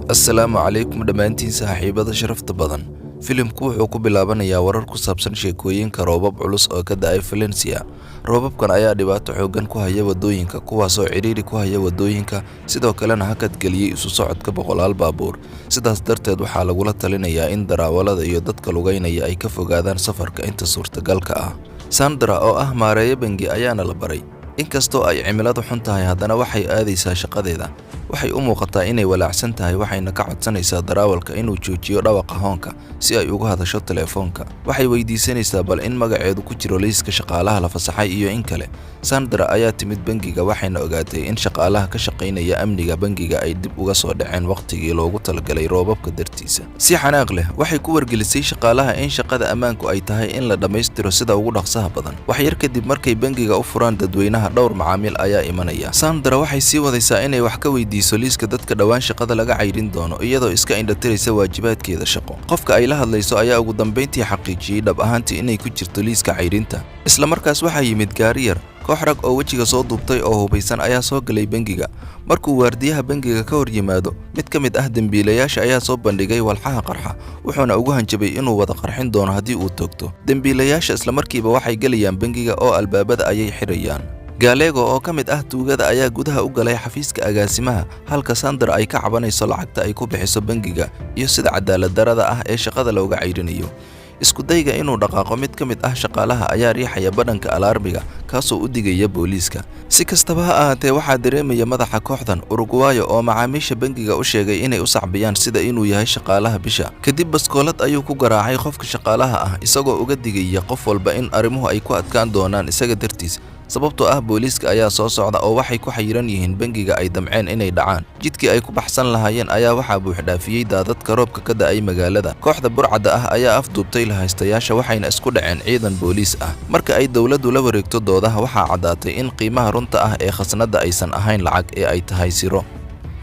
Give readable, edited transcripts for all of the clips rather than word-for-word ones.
Assalaamu calaykum dhammaantiin saaxiibada sharafta badan. Filimku wuxuu ku bilaabanayaa warar ku saabsan sheekooyinka roobab culus oo ka da'ay Valencia. Roobabkan ayaa dhibaato xooggan ku haya wadooyinka, kuwaasoo ciriiri ku haya wadooyinka, sidoo kalena hakad geliyay isu socodka boqolaal baabuur. Sidaas darteed waxaa lagula talinayaa in darawallada iyo dadka lugaynaya ay ka fogaadaan safarka inta suurtagalka ah. Sandra oo ah maareeye bangi ayaana la baray. Inkastoo ay cimiladu xun tahay, haddana waxay aadaysaa shaqadeeda. Waxay u muuqataa inay walaacsan tahay, waxayna ka codsanaysaa darawalka inuu joojiyo dhawaqa hoonka si ay uga hadasho telefoonka. Waxay weydiisanaysaa bal in magaceedu ku jiro liiska shaqaalaha la fasaxay iyo in kale. Sandra ayaa timid bangiga waxayna ogaatay in shaqaalaha ka shaqaynaya amniga bangiga ay dib uga soo dhaceen waqtigii loogu talagalay roobabka dartiisa. Si xanaaq leh, waxay ku wargelisay shaqaalaha in shaqada ammaanku ay tahay in la dhammaystiro sida ugu dhaqsaha badan. Wax yar kadib markay bangiga u furaan dadweynaha, dhowr macaamiil ayaa imanaya. Sandra waxay sii wadaysaa inay wax ka weydiiso liiska dadka dhawaan shaqada laga cayrin doono, iyadoo iska indhatiraysa waajibaadkeeda shaqo. Qofka ay la hadlayso ayaa ugu dambeyntii xaqiijiyay dhab ahaantii inay ku jirto liiska cayrinta. Isla markaas waxaa yimid gaari yar. Koox rag oo wejiga soo duubtay oo hubaysan ayaa soo galay bangiga. Markuu waardiyaha bangiga ka hor yimaado, mid ka mid ah dambiilayaasha ayaa soo bandhigay walxaha qarxa, wuxuuna ugu hanjabay inuu wada qarxin doono haddii uu toogto. Dambiilayaasha isla markiiba waxay galayaan bangiga oo albaabada ayay xirayaan. Gallego oo ka mid ah tuugada ayaa gudaha u galay xafiiska agaasimaha, halka Sandra ay ka cabanayso lacagta ay ku bixiso bangiga iyo sida cadaalad darrada ah ee shaqada looga cayrinayo. Isku dayga inuu dhaqaaqo mid ka mid ah shaqaalaha ayaa riixaya badhanka alarmiga, kaasoo u digaya booliiska. Si kastaba ha ahaatee, waxaa dareemaya madaxa kooxdan Uruguayo oo macaamiisha bangiga u sheegay inay u sacbiyaan sida inuu yahay shaqaalaha bisha. Kadib baskoolad ayuu ku garaacay qofka shaqaalaha ah, isagoo uga digaya qof walba in arrimuhu ay ku adkaan doonaan isaga dartiis. Sababtoo ah booliiska ayaa soo socda oo waxay ku xayiran yihiin bangiga ay damceen inay dhacaan. Jidkii ay ku baxsan lahaayeen ayaa waxaa buuxdhaafiyey daadadka roobka ka da'ay magaalada. Kooxda burcadda ah ayaa afduubtay lahaystayaasha waxayna isku dhaceen ciidan booliis ah. Marka ay dowladdu la wareegto doodaha, waxaa caddaatay in qiimaha runta ah ee khasnadda aysan ahayn lacag ee ay tahay siro.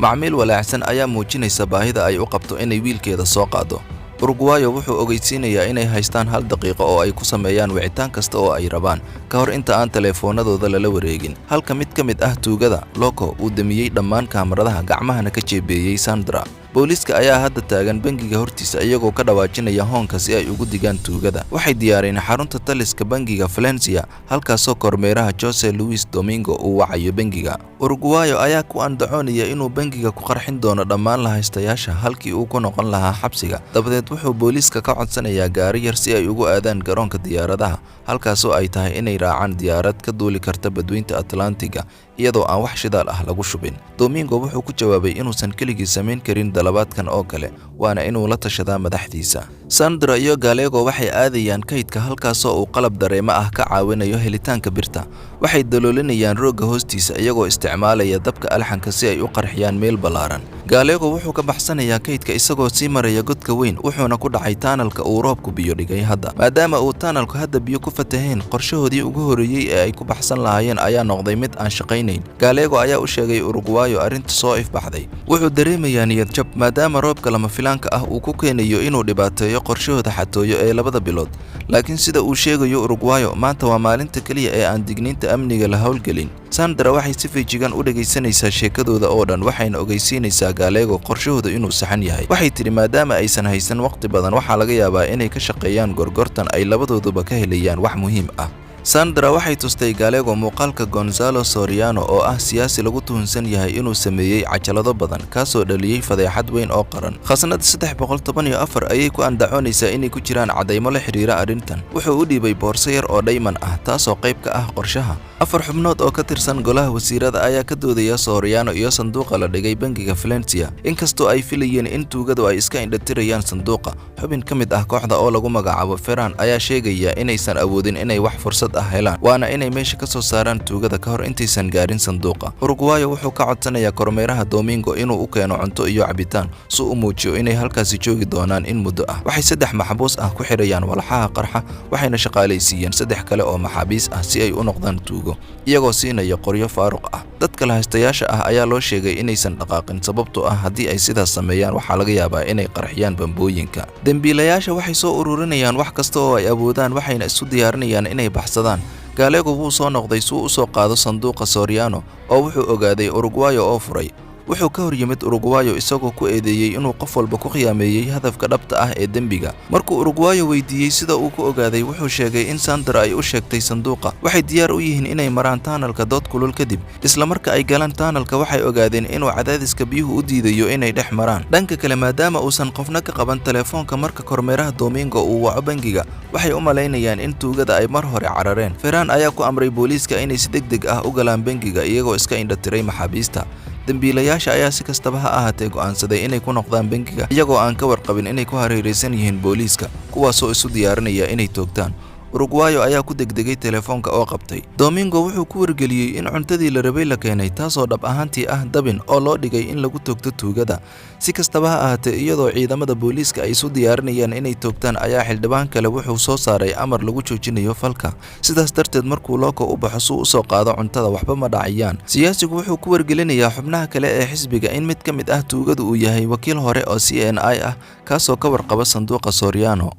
Macmiil walaacsan ayaa muujinaysa baahida ay u qabto inay wiilkeeda soo qaado. Uruguayo wuxuu ogeysiinayaa inay haystaan 1 daqiiqo oo ay ku sameeyaan wicitaan kasta oo ay rabaan ka hor inta aan teleefoonadooda lala wareegin. Halka mid ka mid ah tuugada, Loco, uu damiyey dhammaan kaamaradaha gacmahana ka jeebeeyey Sandra. Booliiska ayaa hadda taagan bangiga hortiisa iyagoo ka dhawaajinaya hoonka si ay ugu digaan tuugada. Waxay diyaareen xarunta taliska bangiga Valencia, halkaasoo kormeeraha Jose Luis Domingo uu wacayo bangiga. Uruguayo ayaa ku andacoonaya inuu bangiga ku qarxin doono dhammaan lahaystayaasha halkii uu ku noqon lahaa xabsiga. Dabadeed wuxuu booliiska ka codsanayaa gaari yar si ay ugu aadaan garoonka diyaaradaha, halkaasoo ay tahay inay raacaan diyaarad ka duuli karta badweynta Atlantiga iyadoo aan wax shidaal ah lagu shubin. Domingo wuxuu ku jawaabay inuusan keligii samayn karin dalabaadkan oo kale, waana inuu la tashadaa madaxdiisa. Sandra iyo Gallego waxay aadayaan kaydka, halkaasoo uu qalab dareemo ah ka caawinayo helitaanka birta. Waxay daloolinayaan roogga hoostiisa iyagoo isticmaalaya dabka alxanka si ay u qarxiyaan meel ballaaran. Gallego wuxuu ka baxsanayaa kaydka isagoo sii maraya godka weyn, wuxuuna ku dhacay tunnelka uu roobku biyo dhigay hadda. Maadaama uu tunnelku hadda biyo ku fataheen, qorshahoodii ugu horreeyay ee ay ku baxsan lahaayeen ayaa noqday mid aan shaqaynayn. Gallego ayaa u sheegay Uruguayo arrinta soo ifbaxday. Wuxuu dareemayaa niyad jab maadaama roobka lama filaanka ah uu ku keenayo inuu dhibaateeyo qorshahooda xatooyo ee 2 bilood. Laakiin sida uu sheegayo Uruguayo, maanta waa maalinta kaliya ee aan digniinta amniga la hawlgelin. Sandra waxay si feejigan u dhageysanaysaa sheekadooda oo dhan, waxayna ogeysiinaysaa Gallego qorshahooda inuu saxan yahay. Waxay tiri maadaama aysan haysan waqti badan, waxaa laga yaabaa inay ka shaqeeyaan gorgortan ay labadooduba ka helayaan wax muhiim ah. Sandra waxay tustay Gallego muuqaalka Gonzalo Soriano oo ah siyaasi lagu tuhunsan yahay inuu sameeyey cajalado badan, kaasoo dhaliyey fadeexad weyn oo qaran. Khasnad 314 ayay ku andacoonaysaa inay ku jiraan cadaymo la xiriira arrintan. Wuxuu u dhiibay boorso yar oo dhayman ah, taasoo qayb ka ah qorshaha. 4 xubnood oo ka tirsan golaha wasiirada ayaa ka doodaya Soriano iyo sanduuqa la dhigay bangiga Valencia. Inkastoo ay filayeen in tuugadu ay iska indhatirayaan sanduuqa, xubin ka mid ah kooxda oo lagu magacaabo Ferran ayaa sheegaya inaysan awoodin inay wax fursad helaan, waana inay meesha ka soo saaraan tuugada ka hor intaysan gaarin sanduuqa. Uruguayo wuxuu ka codsanayaa kormeeraha Domingo inuu u keeno cunto iyo cabitaan si uu muujiyo inay halkaasi joogi doonaan in muddo ah. Waxay 3 maxbuus ah ku xirayaan walxaha qarxa, waxayna shaqaalaysiiyeen 3 kale oo maxaabiis ah si ay u noqdaan tuugo, iyagoo siinaya qoryo faaruq ah. Dadka lahaystayaasha ah ayaa loo sheegay inaysan dhaqaaqin sababtoo ah haddii ay sidaas sameeyaan waxaa laga yaabaa inay qarxiyaan bambooyinka. Dambiilayaasha waxay soo ururinayaan wax kasta oo ay awoodaan, waxayna isu diyaarinayaan inay baxsadaan. Gallego wuu soo noqday si uu u soo qaado sanduuqa Soriano oo wuxuu ogaaday Uruguayo oo furay. wuxuu ka hor yimid Uruguayo isagoo ku eedeeyay inuu qof walba ku khiyaameeyay hadafka dhabta ah ee dembiga. Markuu Uruguayo weydiiyay sida uu ku ogaaday, wuxuu sheegay in Sandra ay u sheegtay sanduuqa. Waxay diyaar u yihiin inay maraan tunnelka dood kulul kadib. Isla marka ay galaan tunnelka, waxay ogaadeen inuu cadaadiska biyuhu u diidayo inay dhex maraan. Dhanka kale, maadaama uusan qofna ka qaban telefoonka marka kormeeraha Domingo uu waco bangiga, waxay u malaynayaan in tuugada ay mar hore carareen. Ferran ayaa ku amray booliiska inay si degdeg ah u galaan bangiga iyagoo iska indhatiray maxaabiista. Dambiilayaasha ayaa si kastaba ha ahaatee go'aansaday inay ku noqdaan bangiga iyagoo aan ka warqabin inay ku hareeraysan yihiin booliiska, kuwaasoo isu diyaarinaya inay toogtaan. Uruguayo ayaa ku degdegay telefoonka oo qabtay. Domingo wuxuu ku wargeliyay in cuntadii la rabay la keenay, taasoo dhab ahaantii ah dabin oo loo dhigay in lagu toogto tuugada. Si kastaba ha ahaatee, iyadoo ciidamada booliiska ay isu diyaarinayaan inay toogtaan, ayaa xildhibaan kale wuxuu soo saaray amar lagu joojinayo falka. Sidaas darteed, markuu Loco u baxo suu u soo qaado cuntada, waxba ma dhacayaan. Siyaasigu wuxuu ku wargelinayaa xubnaha kale ee xisbiga in mid ka mid ah tuugadu uu yahay wakiil hore oo CNI ah, kaasoo ka warqaba sanduuqa Soriano.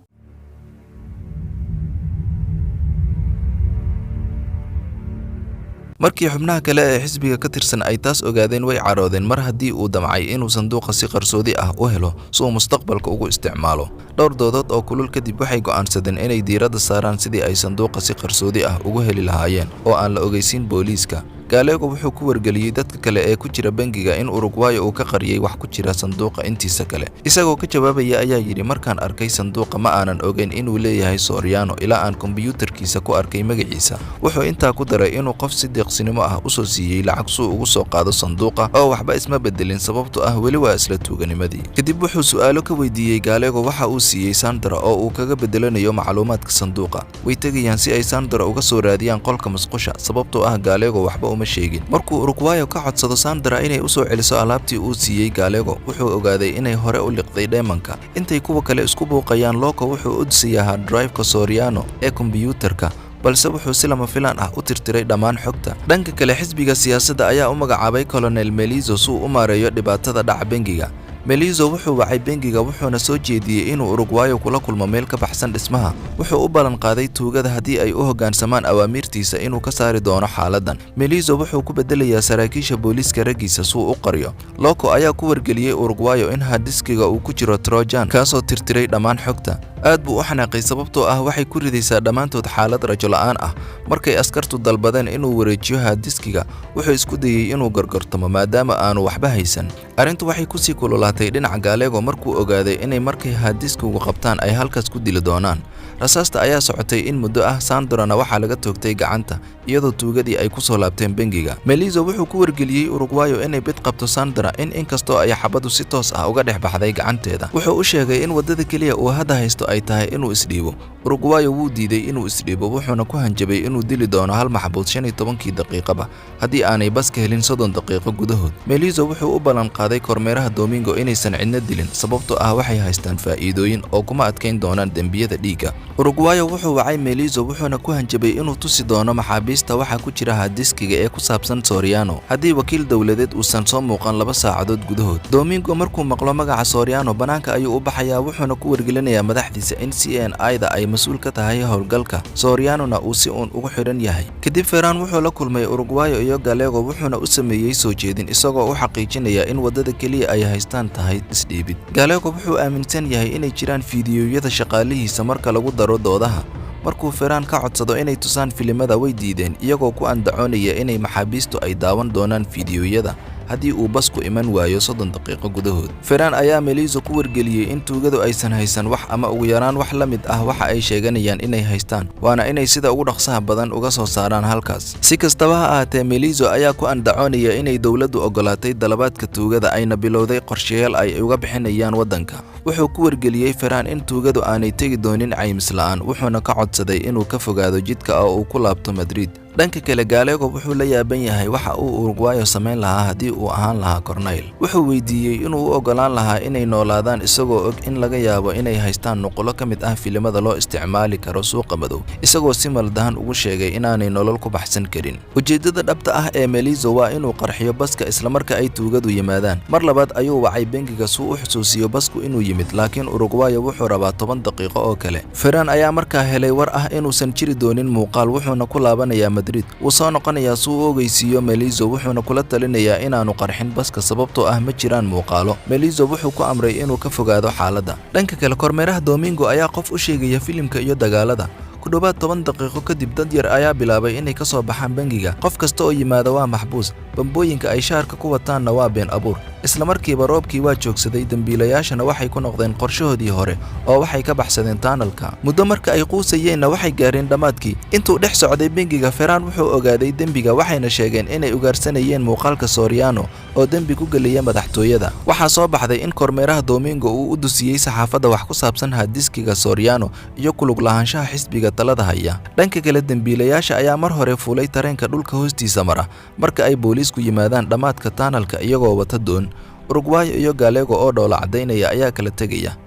markii xubnaha kale ee xisbiga ka tirsan ay taas ogaadeen, way caroodeen mar haddii uu damcay inuu sanduuqa si qarsoodi ah u helo si uu mustaqbalka ugu isticmaalo. dhowr doodood oo kulul kadib, waxay go'aansadeen inay diiradda saaraan sidii ay sanduuqa si qarsoodi ah ugu heli lahaayeen oo aan la ogeysiin booliiska. Gallego wuxuu ku wargeliyay dadka kale ee ku jira bangiga in Uruguayo uu ka qariyay wax ku jira sanduuqa intiisa kale. Isagoo ka jawaabaya ayaa yidhi, markaan arkay sanduuqa ma aanan ogeyn inuu leeyahay Soriano ilaa aan kombiyuutarkiisa ku arkay magaciisa. Wuxuu intaa ku daray inuu qof si deeqsinimo ah u soo siiyey lacag suu ugu soo qaado sanduuqa oo waxba isma bedelin sababtoo ah weli waa isla tuuganimadii. Kadib wuxuu su'aalo ka weydiiyey Gallego waxa uu siiyey Sandra oo uu kaga bedelanayo macluumaadka sanduuqa. Way tegayaan si ay Sandra uga soo raadiyaan qolka musqusha sababtoo ah Gallego waxba uma sheegin. Markuu Uruguayo ka codsado Sandra inay u soo celiso alaabtii uu siiyey Gallego, wuxuu ogaaday inay hore u liqday dheemanka. Intay kuwa kale isku buuqayaan, Loco wuxuu u disayaa drive-ka Soriano ee kombiyuutarka, balse wuxuu si lama filaan ah u tirtiray dhammaan xogta. Dhanka kale, xisbiga siyaasadda ayaa u magacaabay Colonel Melizzo si uu u maareeyo dhibaatada dhaca bangiga. Melizzo wuxuu wacay bangiga wuxuuna soo jeediyey inuu Uruguayo kula kulmo meel ka baxsan dhismaha. Wuxuu u ballan qaaday tuugada haddii ay u hoggaansamaan awaamirtiisa inuu ka saari doono xaaladdan. Melizzo wuxuu ku bedelayaa saraakiisha booliiska raggiisa si uu u qariyo. Loco ayaa ku wargeliyey Uruguayo in hard-diskiga uu ku jiro Trojan, kaasoo tirtiray dhammaan xogta. aad buu u xanaaqay sababtoo ah waxay ku ridaysaa dhammaantood xaalad rajo la'aan ah. Markay askartu dalbadeen inuu wareejiyo hard-diskiga, wuxuu isku dayay inuu gorgortamo maadaama aanu waxba haysan. Arrintu waxay ku sii kululaatay dhinaca Gallego markuu ogaaday inay markay hard-diskigu qabtaan ay halkaas ku dili doonaan. Rasaasta ayaa socotay in muddo ah. Sandrana waxaa laga toogtay gacanta iyadoo tuugadii ay ku soo laabteen bangiga. Melizzo wuxuu ku wargeliyey Uruguayo inay bid qabto Sandra inkastoo ay xabadu si toos ah uga dhex baxday gacanteeda. Wuxuu u sheegay in wadada kaliya uu hadda haysto ay tahay inuu isdhiibo. Uruguayo wuu diiday inuu isdhiibo, wuxuuna ku hanjabay inuu dili doono hal maxbuus 15 daqiiqaba haddii aanay baska helin 30 daqiiqo gudahood. Melizzo wuxuu u ballan qaaday kormeeraha Domingo inaysan cidna dilin sababtoo ah waxay haystaan faa'iidooyin oo kuma adkayn doonaan dembiyada dhiigga. Uruguayo wuxuu wacay Melizzo wuxuuna ku hanjabay inuu tusi doono maxaabiista waxa ku jira hard-diskiga ee ku saabsan Soriano haddii wakiil dawladeed uusan soo muuqan 2 saacadood gudahood. Domingo markuu maqlo magaca Soriano, banaanka ayuu u baxayaa wuxuuna ku wargelinayaa madaxdiisa in CNI-da ay mas'uul ka tahay howlgalka Soriano-na uu si uun ugu xiran yahay. Kadib Ferran wuxuu la kulmay Uruguayo iyo Gallego wuxuuna u sameeyey soo jeedin isagoo u xaqiijinaya in wadada kaliya ay haystaan tahay isdhiibid. Gallego wuxuu aaminsan yahay inay jiraan fiidiyowyada shaqaalihiisa marka lagu daro doodaha. Markuu Ferran ka codsado inay tusaan filimada, way diideen iyagoo ku andacoonaya inay maxaabiistu ay daawan doonaan fiidiyowyada haddii uu basku iman waayo 30 daqiiqo gudahood. Ferran ayaa Melizzo ku wargeliyey in tuugadu aysan haysan wax ama ugu yaraan wax la mid ah waxa ay sheeganayaan inay haystaan, waana inay sida ugu dhaqsaha badan uga soo saaraan halkaas. Si kastaba ha ahaatee, Melizzo ayaa ku andacoonaya inay dawladdu ogolaatay dalabaadka tuugada ayna bilowday qorshayaal ay uga bixinayaan waddanka. Wuxuu ku wargeliyey Ferran in tuugadu aanay tegi doonin caymis la'aan, wuxuuna ka codsaday inuu ka fogaado jidka oo uu ku laabto Madrid. Dhanka kale, Gallego wuxuu la yaaban yahay waxa uu Uruguayo samayn lahaa haddii uu ahaan lahaa Corneille. Wuxuu weydiiyey inuu u ogolaan lahaa inay noolaadaan isagoo og in laga yaabo inay haystaan nuqulo ka mid ah filimada loo isticmaali karo suuqa madow, isagoo si maldahan ugu sheegay inaanay nolol ku baxsan karin. Ujeedada dhabta ah ee Melizzo waa inuu qarxiyo baska isla marka ay tuugadu yimaadaan. Mar labaad ayuu wacay bangiga si uu u xusuusiyo basku inuu yimid laakiin Uruguay wuxuu rabaa 10 daqiiqo oo kale. Ferran ayaa markaa helay war ah inuusan jiri doonin muuqaal wuxuuna ku laabanayaa Madrid. Wuu soo noqonayaa si uu ogeysiiyo Melizzo wuxuuna kula talinayaa inaanu qarxin baska sababtoo ah ma jiraan muuqaalo. Melizzo wuxuu ku amray inuu ka fogaado xaaladda. Dhanka kale kormeeraha Domingo ayaa qof u sheegaya filimka iyo dagaalada. ku dhawaad 10 daqiiqo kadib dad yar ayaa bilaabay inay ka soo baxaan bangiga. Qof kasta oo yimaada waa maxbuus. Bambooyinka ay shaarka ku wataanna waa been abuur. Isla markiiba roobkii waa joogsaday, dambiilayaashana waxay ku noqdeen qorshahoodii hore oo waxay ka baxsadeen tunnelka. Muddo marka ay quusayeenna waxay gaareen dhamaadkii. Intuu dhex socday bangiga, Ferran wuxuu ogaaday dembiga waxayna sheegeen inay ugaarsanayeen muuqaalka Soriano oo dembi ku galaya madaxtooyada. Waxaa soo baxday in kormeeraha Domingo uu u dusiyay saxaafadda wax ku saabsan hadiskiga Soriano iyo ku lug lahaanshaha xisbiga talada haya. Dhanka kale dambiilayaasha ayaa mar hore fuulay tareenka dhulka hoostiisa mara marka ay booliisku yimaadaan dhamaadka tunnelka iyagoo wata doon. Uruguay iyo Gallego oo dhoola cadeynaya ayaa kala tegaya.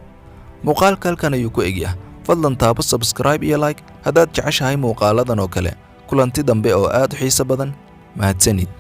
Muuqaalka halkan ayuu ku egyahay. Fadlan taabo subscribe iyo like haddaad jeceshahay muuqaaladan oo kale. Kulanti dambe oo aad u xiiso badan. Mahadsanid.